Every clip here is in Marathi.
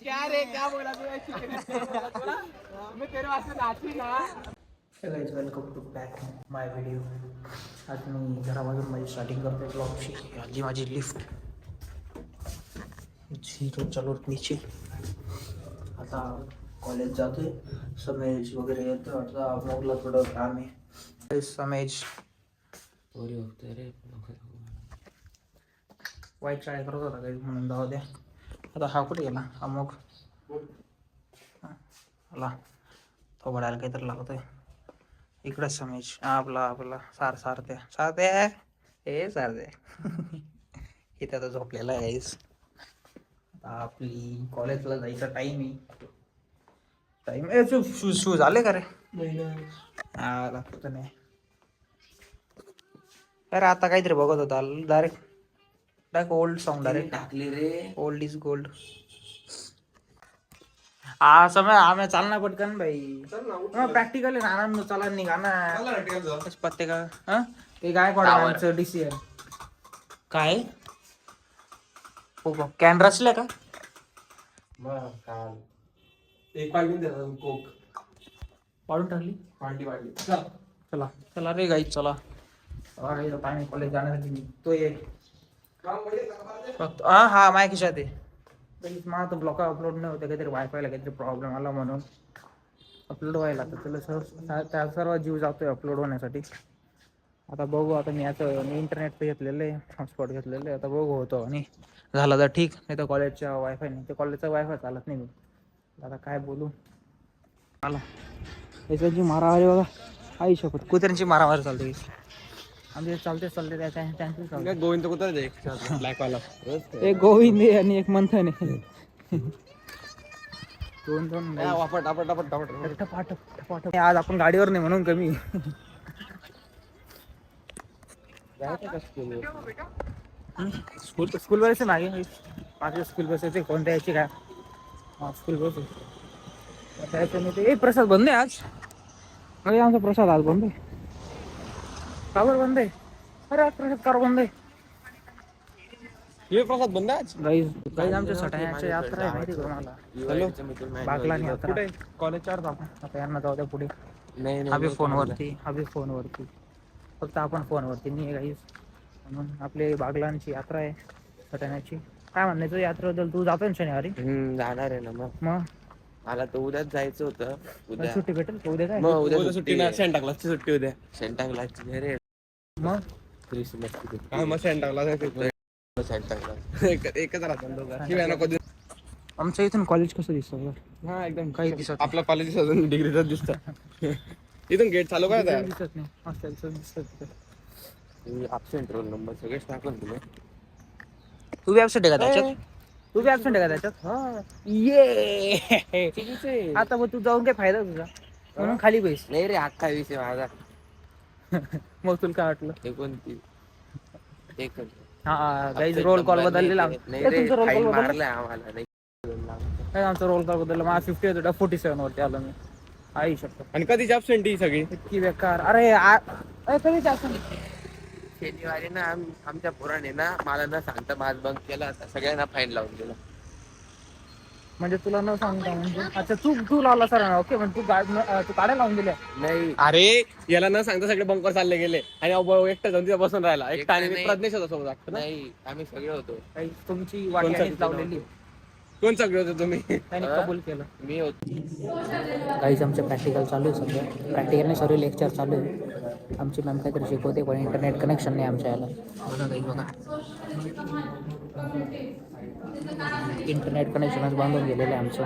क्या रे क्या बोला तू मैं तेरे वास्ते नाची ना. हे guys welcome to back my video. आज मी घरामधून माझी स्टार्टिंग करतोय ब्लॉगची. आली माझी लिफ्ट 0 रोड नीचे. आता कॉलेज जातोय. समेज वगैरे येतो. आता मोगला थोडं काम आहे. समेज वाईट शाळे करत होता काही म्हणून जाऊ द्या. आता हा कुठे गेला अमोग आला तो बडायला काहीतरी लागतोय इकडे. समेज आपला आपला सारथ्या हे सारथ्या इथे आता झोपलेला आहेस. आता आपली कॉलेजला जायचा टाइम आहे. शूज आले का रे? लागत नाही. अरे आता काहीतरी बघत होता डायरेक्ट ओल्ड सॉन्ग डायरेक्ट टाकले रे. Old is gold. हा समय आम्ही चालना पटकन भाई. प्रॅक्टिकल आहे ना. आनंद चाला निघा पत्ते का ते गायकवाडचं डिसिजन काय हो कॅन रचले का? एक पाहिजे कोक वाढून टाकली. वाढली चला चला रे गाई चला. पाणी कॉलेज जाण्यासाठी निघतोय फक्त. हा माझ्या खिशात आहे. मला तो ब्लॉक अपलोड नाही होते. काहीतरी वायफायला काहीतरी प्रॉब्लेम आला म्हणून अपलोड व्हायला तर त्याला त्या सर्व जीव जातोय अपलोड होण्यासाठी. आता बघू. आता मी इंटरनेट पे घेतलेलं आहे. हॉटस्पॉट घेतलेलं आहे. आता बघू होतो आणि झालं तर ठीक. नाही तर कॉलेजच्या वायफाय नाही. ते कॉलेजचा वायफाय चालत नाही. मी आता काय बोलू. आला याची मारामारी बघा. आई शपथ कुत्र्यांची मारामारी चालते आमचे चालते त्यांची चालते. गोविंद कुत्रा ब्लॅक वाला एक गोविंद आहे आणि एक मंथन आहे. दोन आज आपण गाडीवर नाही म्हणून कमी. स्कूल बस मागे माझे स्कूल बसायचे कोणत्या यायची काय स्कूल बस त्याच्या प्रसाद बंद आहे आज. अरे आमचा प्रसाद आज बंद आहे. का बरं बंद आहे? अरे आज प्रसाद कार बंद आहे. हे प्रसाद बंद आज. गाईज आमच्या सटाण्याची यात्रा आहे माहिती का तुम्हाला? बागलाणी यात्रा कॉलेजच्या आपण आता यांना जाऊ द्या पुढे. हवी फोनवरती फक्त आपण फोनवरती नाही गाईज. म्हणून आपली बागलांची यात्रा आहे सटाण्याची. काय म्हणायचं यात्रेबद्दल? तू जातोय ना शनिवारी? जाणार आहे ना. मग मला तर उद्याच जायचं होतं. उद्या सुट्टी भेटेल का? उद्या काय? उद्या सुट्टी ना. सेंटा क्लासची सुट्टी उद्या. सेंटा क्लासची रे. मग क्रिसमस मग सेंटा क्लास एकच राहतो. आमच्या इथून कॉलेज कसं दिसतं? हा एकदम काही दिसत आपला कॉलेज अजून डिग्रीच दिसत. इथून गेट चालू काय दिसत नाही. हॉस्टेलचं दिसत. ॲब्सेंट रोल नंबर सगळेच टाकून तुला. तू बी ॲब्सेंट आहे का त्याच्यात? तू बी ॲब्सेंट आहे का त्याच्यात? ये आता मग तू जाऊन काय फायदा तुझा? म्हणून खाली पैसे नाही रे. अख्खा विषय माझा. मग तुला काय वाटलं? ते कोणती एक हा गाईज रोल कॉल बदललेला. तुमचा रोल कॉल मारलाय आम्हाला नाही. आमचा रोल कॉल बदलला. माझा 50 होता 47 वरती आलो मी. आई शकतो. आणि कधीची ॲब्सेंट ही सगळी इतकी बेकार. अरे कधीच ॲब्सेंट. शनिवारी ना आमच्या पुराणे ना मला न सांगता माझ बंक केला. सगळ्यांना फाईन लावून दिला. म्हणजे तुला न सांगता म्हणजे अच्छा तू लावला सर. ओके म्हणजे तू काढायला लावून दिल्या. नाही अरे याला न सांगता सगळे बंकर चालले गेले आणि एकटा जाऊन तिथे बसून राहिला. एकटा आणि प्रज्ञेश होता सोबत. नाही आम्ही सगळे होतो. तुमची वाटी लावलेली. कोण सगळे होते तुम्ही? त्यांनी कबूल केलं. मी होतो. काहीच आमचे प्रॅक्टिकल चालू आहे सध्या. प्रॅक्टिकल नाही सॉरी लेक्चर चालू आहे. आमची मॅम काहीतरी शिकवते पण इंटरनेट कनेक्शन नाही आमच्या याला. बघा इंटरनेट कनेक्शनच बांधून गेलेलं आहे आमचं.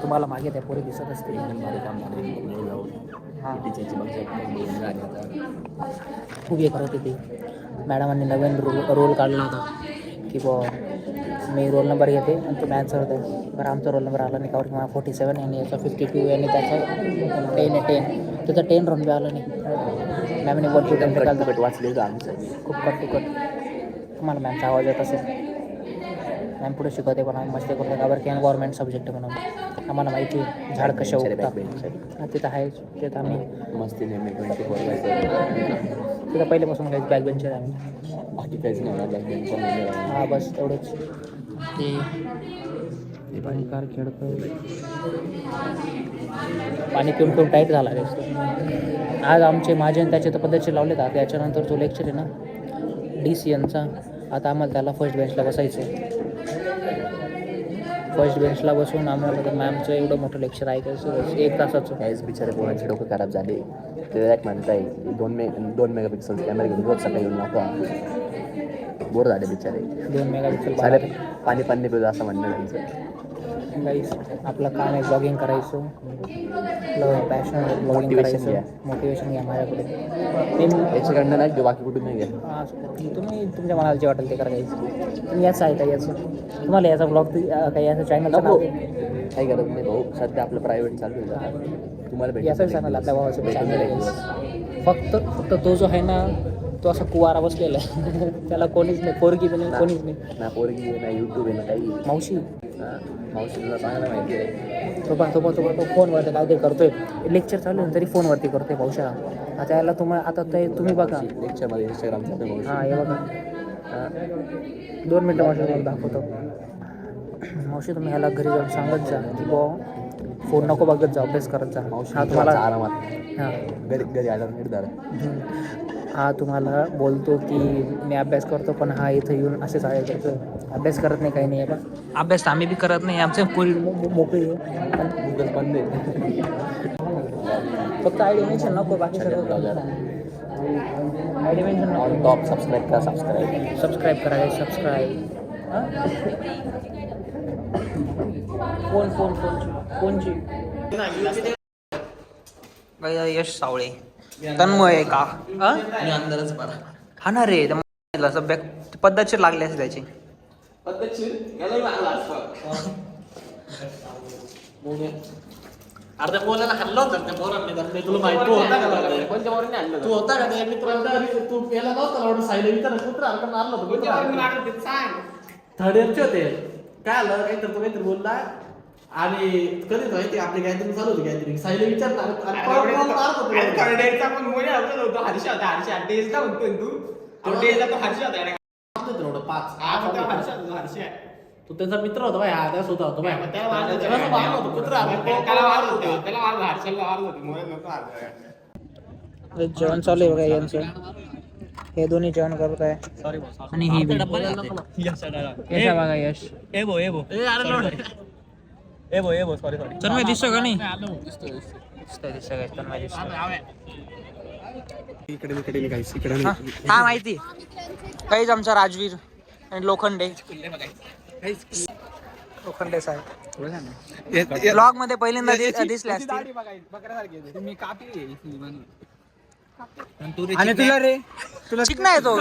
तुम्हाला मागे त्या पोरी दिसत असतील. खूप हे करत होती. मॅडमांनी नवीन रोल काढला होता की मी रोल नंबर घेते आणि तो मॅथ्स होते. बरं आमचा रोल नंबर आला नाही का? मला 47 आणि याचा 52 आणि त्याचा 10 त्याचा 10 रन बी आला नाही. मॅमने वरती कट वाचले होतं आमचं. खूप कट तुम्हाला मॅमचा आवाज येत असेल. मॅम पुढे शिकवते पण आम्ही मस्ती करतो. का की गव्हर्नमेंट सब्जेक्ट म्हणून आम्हाला माहिती आहे झाड कशा उगतात. तिथं आहेच. तिथं आम्ही मस्ती नेहमी तिथं पहिल्यापासून काही बॅक बेंचर आहे आम्ही. बाकी काहीच नाही. हां बस एवढंच. ते कार खेळतो. पाणी पिऊन पिऊन टाईट झाला रे. आज आमचे माझे आणि त्याचे तर पद्धतशीर लावले तर त्याच्यानंतर जो लेक्चर आहे ना DCNचा, आता आम्हाला त्याला फर्स्ट बेंचला बसायचं आहे. फर्स्ट बेंचला बसून आम्हाला मॅमचं एवढं मोठं लेक्चर ऐकायचं 1 तासाचं. काहीच बिचारे पोरांचे डोकं खराब झाले. ते एक म्हणताय 2 मेगापिक्सल कॅमेरा घेऊन रोज सकाळी येऊन नको. बोर झाले बिचारे. 2 मेगापिक्सल सारे पाणी पिऊ असं म्हणणं त्यांचं. काहीच आपलं काम आहे ब्लॉगिंग करायचं. आपलं पॅशन ब्लॉगिंग करायचं. मोटिवेशन घ्या माझ्याकडे. याच्याकडनं नाही घेऊ, बाकी कुठून नाही घ्या. तुम्ही तुमच्या मनाला जे वाटेल ते करा. तुम्ही याचं आहे का याचं तुम्हाला याचा ब्लॉग काही याचं चॅनल काही गरज नाही भाऊ. सध्या आपलं प्रायव्हेट चालू आहे. तुम्हाला याचं चॅनल आपल्या भावाचं चॅनल आहे. फक्त तो जो आहे ना तो असा कुवारा बसलेला आहे. त्याला कोणीच नाही, पोरगी पण नाही, कोणीच नाही. ना पोरगी आहे ना यूट्यूब आहे ना काही. मावशी मावशीला चांगलं माहिती आहे. तो फोनवरती काय ते करतोय. लेक्चर चालू आहे तरी फोनवरती करतोय मावशा. आता याला आता ते तुम्ही बघा लेक्चरमध्ये इंस्टाग्राम चालू आहे. हां हे बघा 2 मिनटं मावशी दाखवतो. मावशी तुम्ही ह्याला घरी जाऊन सांगत जा की बुवा फोन नको बघत जा, अभ्यास करत जा. हा तुम्हाला आरामात हां घरी आल्यावर निर्धार. हा तुम्हाला बोलतो की मी अभ्यास करतो पण हा इथं येऊन असे चालेल करतो. अभ्यास करत नाही, काही नाही आहे पण अभ्यास आम्ही बी करत नाही. आमचं पोरी मोकळी आहे. गुगल बंद आहे. फक्त आयडी मेन्शन नको, बाकी सगळं आयडी मेन्शन नको. टॉप सबस्क्राईब करा. सबस्क्राईब करा. सबस्क्राईब फोनची यश सावळे तन्मय का अंदरच बरा. हा ना रे पद्धतशीर लागली असते त्याची. अर्ध्या बोलायला हल्ला होता त्या पोरांनी. तुला माहिती तू होता का त्या मित्रांना? तू याला नव्हता सायला विचार कुत्र हलका मारला होता. थर्ड इयरचे होते. काय आलं काहीतरी तो काहीतरी बोलला आणि कधी माहिती आपली गॅदरिंग चालू होती. गॅदरिंग सायला विचारणार तो त्यांचा मित्र होता भाई. हा त्याच होता जेवण चालू आहे बघा यांचं. हे दोन्ही जेवण करत आहे आणि ही बघा यश. सॉरी तन्मय दिसतो का नाही? दिसतोय तन्मय दिसतोय. इकडे हा माहिती काहीच आमचा राजवीर आणि लोखंडे साहेब ब्लॉग मध्ये पहिल्यांदा दिसले असतील. आणि तुला रे तुला चिकना आहे तो.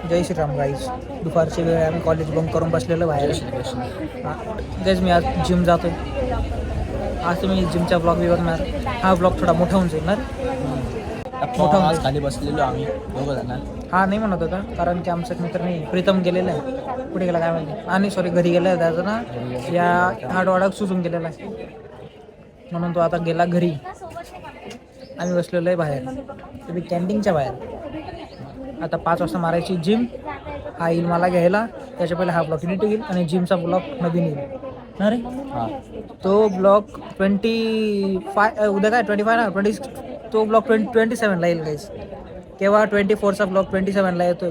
जय श्रीराम गाईज. दुपारची वेळ आम्ही कॉलेज बंक करून बसलेलो बाहेर. तेच मी आज जिम जातोय. आज तुम्ही जिमचा ब्लॉग बी बघणार. हा ब्लॉग थोडा मोठा होऊन जाईल ना. मोठा आज खाली बसलेलो आम्ही दोघं जण. हा नाही म्हणत होता कारण की आमचा मित्र नाही प्रीतम गेलेला आहे. कुठे गेला काय माहिती. आणि सॉरी घरी गेला आहे त्याचं ना या हाडवाडाक सुचून गेलेला आहे म्हणून तो आता गेला घरी. आम्ही बसलेलो आहे बाहेर. तुम्ही कॅन्टीनच्या बाहेर. आता 5 वाजता मारायची जिम. हा येईल मला घ्यायला. त्याच्या पहिले हा ब्लॉग एडिट येईल आणि जिमचा ब्लॉग नवीन येईल ना रे. हां तो ब्लॉग 25 उद्या काय 25 ना 26. तो ब्लॉग 27ला येईल गाईस. केव्हा 24चा ब्लॉग 27ला येतो.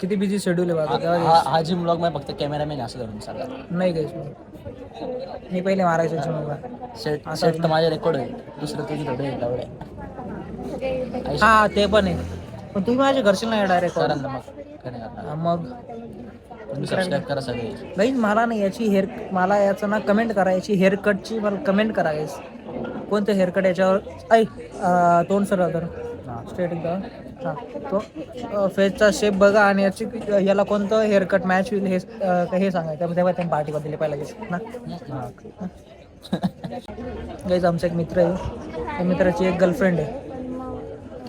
किती बिझी शेड्यूल आहे बाबा तेव्हा. हा जिम ब्लॉग मध्ये फक्त कॅमेरामॅन असं धरून सांगा. नाही गाईस मी पहिले मारायचो जिमला. सेट तर माझ्या रेकॉर्ड होईल. दुसरं तुझी थोडं एवढे. हा ते पण आहे पण तुम्ही माझ्या घरचे नाही डायरेक्ट करा ना मग. मग तुम्ही सबस्क्राईब करा सगळे. गाईस मला ना याची मला याचं ना कमेंट करा. याची हेअरकटची मला कमेंट करा गाईस. कोणतं हेअरकट याच्यावर तोंड सर तर स्ट्रेट एकदा. हां तो फेसचा शेप बघा आणि याला कोणतं हेअरकट मॅच होईल हे सांगा. तेव्हा त्यांनी पार्टीबद्दल पाहिजे ना. गाईज आमचा एक मित्र आहे. त्या मित्राची एक गर्लफ्रेंड आहे.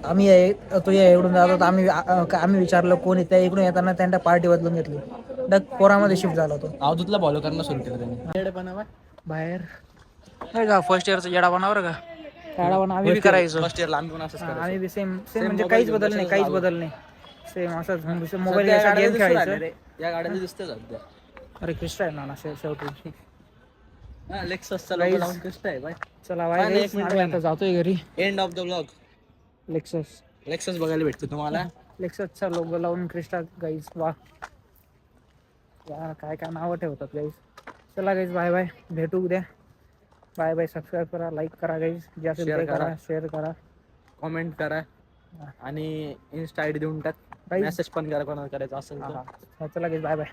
आम्ही तो या इकडून जातो तर आम्ही विचारलं कोण आहे. त्या इकडून येताना त्यांना पार्टी बदलून घेतली. पोरामध्ये शिफ्ट झाला तो अवधूतला फॉलो करणं सुरू केलं त्यांनी. बाहेर नाही का फर्स्ट इयरचा येडा बनावर का येडा बना आम्ही बी करायचो फर्स्ट इयरला आम्ही पण असंच हा, करायचो. आम्ही बी सेम सेम म्हणजे काहीच बदल नाही काहीच बदल नाही सेम असंच मोबाईल गेम खेळायचं. या गाड्याला दिसते सध्या. अरे क्रिस्टा आहे ना शेवटी लेक्ससचा Guys. लोगो लावून कष्ट आहे बाय. चला काय बाय नाही, guys, एक मिनिट आम्ही आता जातोय घरी end of the blog. Lexus Lexus बघायला भेटतो तुम्हाला. लेक्ससचा लोगो लावून क्रिस्टा गाईज वा यार काय काय नावं ठेवतात गाईज. चला गाईज बाय बाय भेटू उद्या. बाय बाय सबस्क्राईब करा लाईक करा गाईज जे असेल Share ते करा करा. शेअर करा. कमेंट करा आणि इन्स्टा आयडी देऊन टाक. Guys. मेसेज पण करा कोणाला करायचं असेल हा तर. हा चला गाईज बाय बाय.